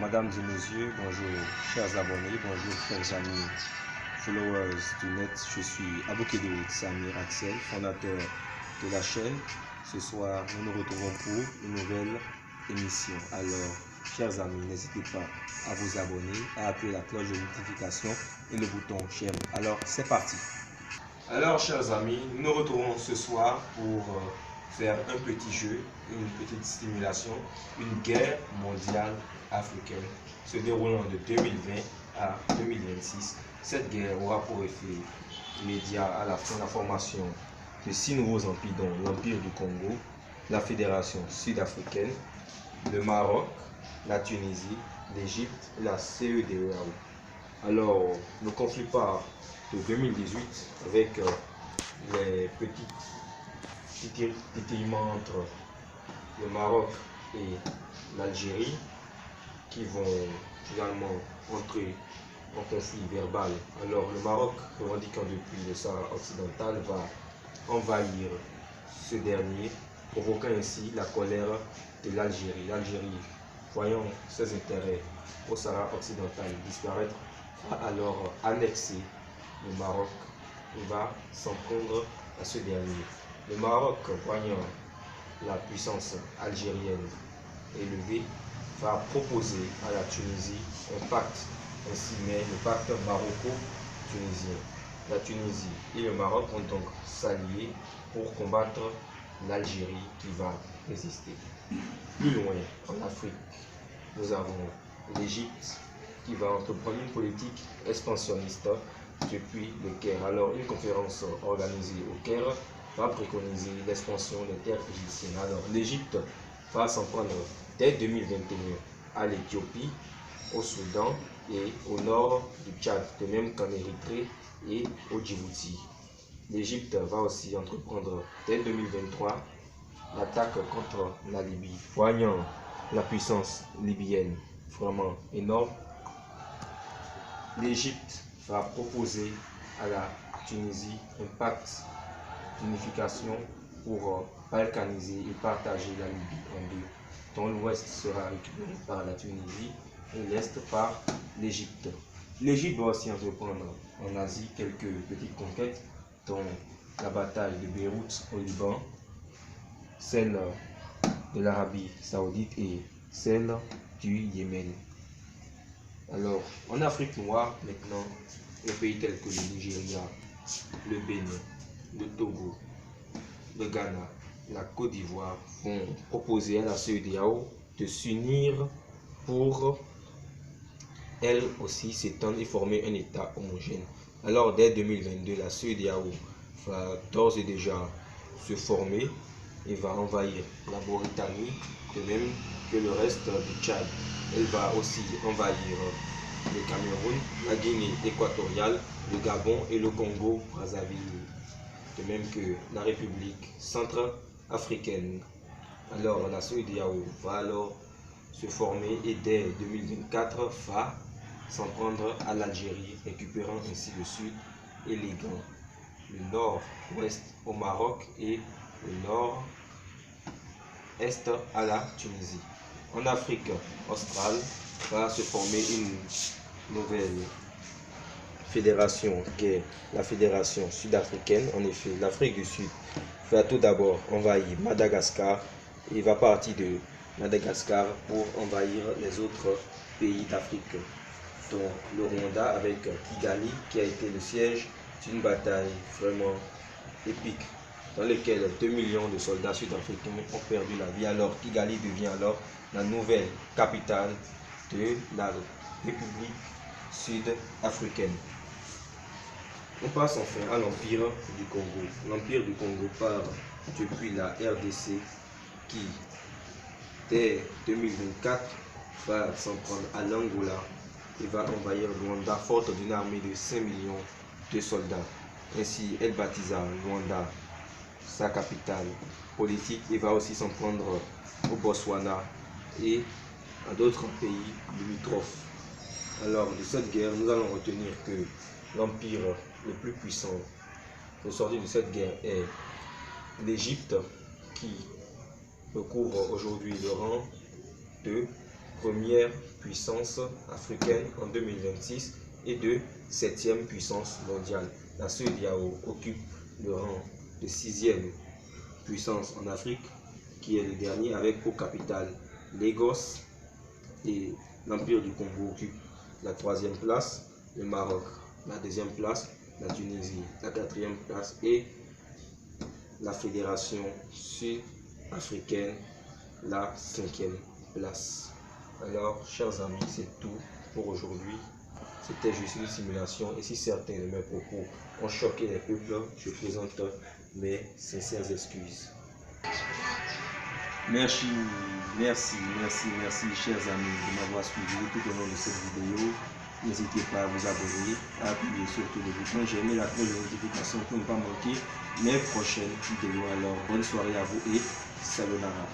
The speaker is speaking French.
Mesdames et messieurs, bonjour chers abonnés, bonjour chers amis followers du net. Je suis Aboukedo Samir Axel, fondateur de la chaîne. Ce soir, nous nous retrouvons pour une nouvelle émission. Alors, chers amis, n'hésitez pas à vous abonner, à appuyer la cloche de notification et le bouton j'aime. Alors, c'est parti. Alors, chers amis, nous nous retrouvons ce soir pour faire un petit jeu, une petite stimulation, une guerre mondiale africaine se déroulant de 2020 à 2026. Cette guerre aura pour effet immédiat à la fin la formation de 6 nouveaux empires, dont l'Empire du Congo, la Fédération sud-africaine, le Maroc, la Tunisie, l'Égypte et la CEDEAO. Alors, le conflit part de 2018 avec les petits titillements entre le Maroc et l'Algérie qui vont finalement entrer en conflit verbal. Alors le Maroc, revendiquant depuis le Sahara occidental, va envahir ce dernier, provoquant ainsi la colère de l'Algérie. L'Algérie, voyant ses intérêts au Sahara occidental disparaître, va alors annexer le Maroc et va s'en prendre à ce dernier. Le Maroc, voyant la puissance algérienne élevée, va proposer à la Tunisie un pacte, ainsi met le pacte maroco-tunisien. La Tunisie et le Maroc vont donc s'allier pour combattre l'Algérie qui va résister. Plus loin, en Afrique, nous avons l'Égypte qui va entreprendre une politique expansionniste depuis le Caire. Alors, une conférence organisée au Caire va préconiser l'expansion des terres égyptiennes. Alors, l'Égypte va s'en prendre dès 2021 à l'Éthiopie, au Soudan et au nord du Tchad, de même qu'en Érythrée et au Djibouti. L'Égypte va aussi entreprendre dès 2023 l'attaque contre la Libye. Voyant la puissance libyenne vraiment énorme, l'Égypte va proposer à la Tunisie un pacte d'unification pour balkaniser et partager la Libye en deux, dont l'ouest sera récupéré par la Tunisie et l'est par l'Égypte. L'Égypte va aussi entreprendre en Asie quelques petites conquêtes, dont la bataille de Beyrouth au Liban, celle de l'Arabie Saoudite et celle du Yémen. Alors, en Afrique noire, maintenant, les pays tels que le Nigeria, le Bénin, le Togo, le Ghana, la Côte d'Ivoire vont proposer à la CEDEAO de s'unir pour elle aussi s'étendre et former un État homogène. Alors, dès 2022, la CEDEAO va d'ores et déjà se former et va envahir la Mauritanie, de même que le reste du Tchad. Elle va aussi envahir le Cameroun, la Guinée équatoriale, le Gabon et le Congo-Brazzaville, de même que la République centrafricaine. Alors la CEDEAO va alors se former et dès 2024 va s'en prendre à l'Algérie, récupérant ainsi le sud et les grands, le nord-ouest au Maroc et le nord-est à la Tunisie. En Afrique australe va se former une nouvelle fédération qui est la Fédération sud-africaine. En effet, l'Afrique du Sud va tout d'abord envahir Madagascar et va partir de Madagascar pour envahir les autres pays d'Afrique, dont le Rwanda avec Kigali, qui a été le siège d'une bataille vraiment épique dans laquelle 2 millions de soldats sud-africains ont perdu la vie. Alors Kigali devient alors la nouvelle capitale de la République sud-africaine. On passe enfin à l'Empire du Congo. L'Empire du Congo part depuis la RDC qui, dès 2024, va s'en prendre à l'Angola et va envahir Luanda, forte d'une armée de 5 millions de soldats. Ainsi, elle baptisa Luanda sa capitale politique et va aussi s'en prendre au Botswana et à d'autres pays limitrophes. Alors, de cette guerre, nous allons retenir que l'empire le plus puissant ressorti de cette guerre est l'Égypte, qui recouvre aujourd'hui le rang de première puissance africaine en 2026 et de 7e puissance mondiale. La CEDEAO occupe le rang de 6e puissance en Afrique, qui est le dernier avec pour capitale Lagos, et l'Empire du Congo occupe la 3e place, le Maroc la 2e place, la Tunisie la 4e place et la Fédération sud-africaine la 5e place. Alors, chers amis, c'est tout pour aujourd'hui. C'était juste une simulation et si certains de mes propos ont choqué les peuples, je présente mes sincères excuses. Merci, chers amis, de m'avoir suivi tout au long de cette vidéo. N'hésitez pas à vous abonner, à appuyer surtout le bouton j'aime, la cloche de notification pour ne pas manquer mes prochaines vidéos. Alors, bonne soirée à vous et sayonara.